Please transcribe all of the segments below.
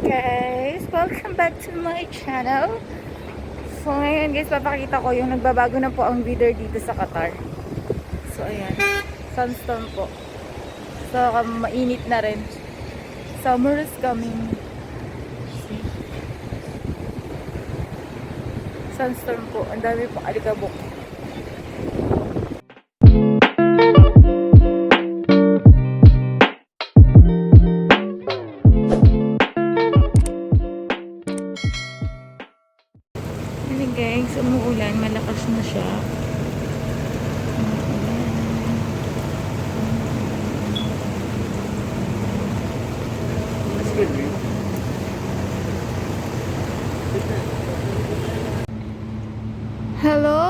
Guys, welcome back to my channel. So ngayon guys, papakita ko yung nagbabago na po ang weather dito sa Qatar. So ayan, sandstorm po. So mainit na rin. Summer is coming. Sandstorm po, ang dami pong alikabok. Guys, umuulan, malakas na siya. Hello,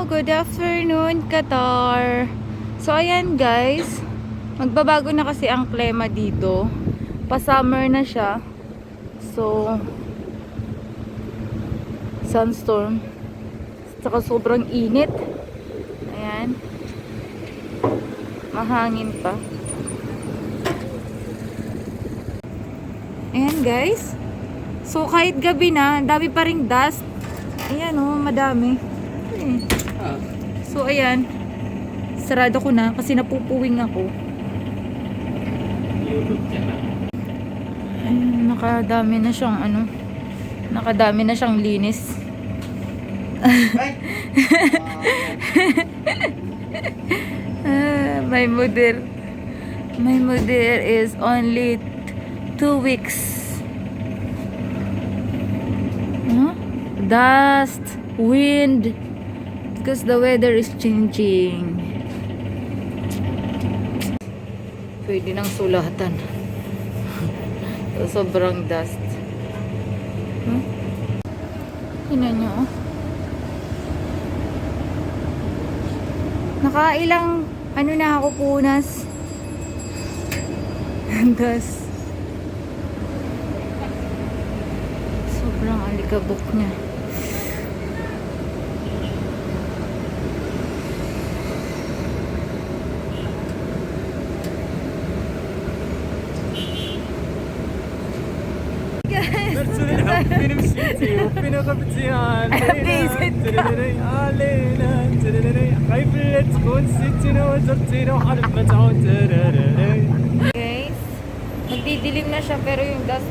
good afternoon Qatar. So ayan guys, magbabago na kasi ang klima dito. Pa-summer na siya. So sandstorm, saka sobrang init. Ayan, mahangin pa. Ayan guys, so kahit gabi na, dami pa ring dust. Ayan o, madami. So ayan, sarado ko na kasi napupuwing ako. Ayan, nakadami na siyang nakadami na siyang linis. My mother is only 2 weeks. Dust, wind, because the weather is changing. Pwede nang sulatan. Sobrang dust. Tingnan nyo. Nakailang na ako punas. Dust. Sobrang alikabok niya. Benim sitio, pinakapitian. Alena, kayflet kun sitino, zartino, harap mataon. Guys, magdidilim na siya pero yung dust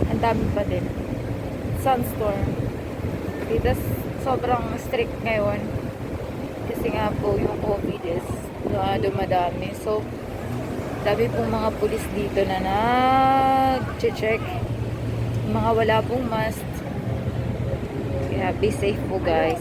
ang dami pa din. Sandstorm. Dito sobrang strict ngayon. Kasi nga po yung COVID is dumadami. So, dami pong mga pulis dito na nag-check. Mga wala pong mask. Kaya be safe po guys.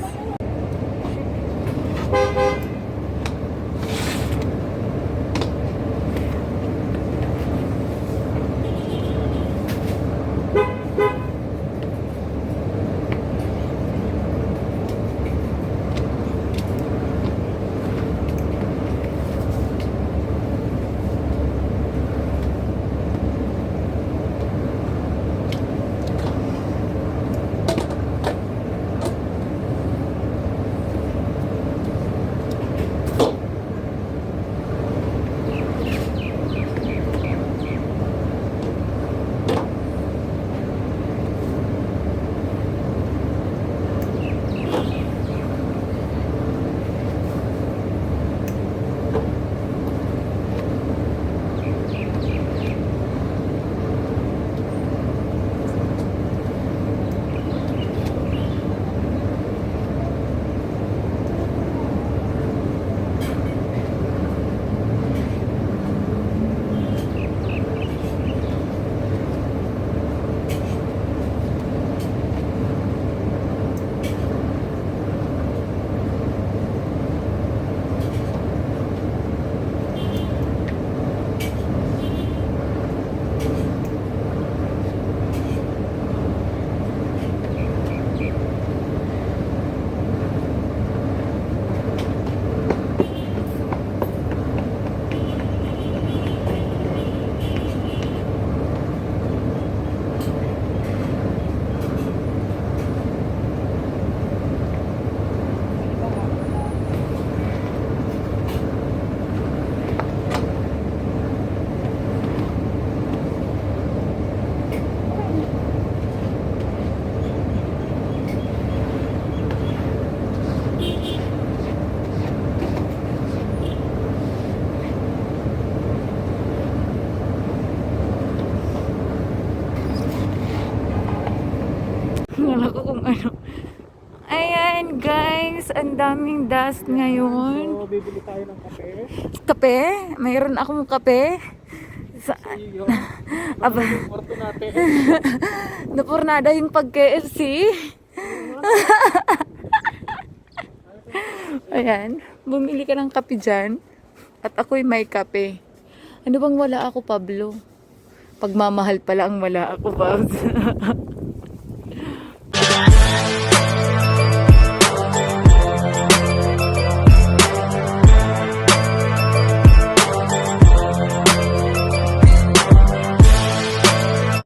Ayan guys, ang daming dust ngayon. So, bibili tayo ng kape. Kape? Mayroon akong kape. Sa, Iyo. aba, Yung kwarto natin. napurnada yung pag-KFC. Ayan, bumili ka ng kape dyan. At ako'y may kape. Ano bang wala ako, Pablo? Pagmamahal pala ang wala ako, Pablo.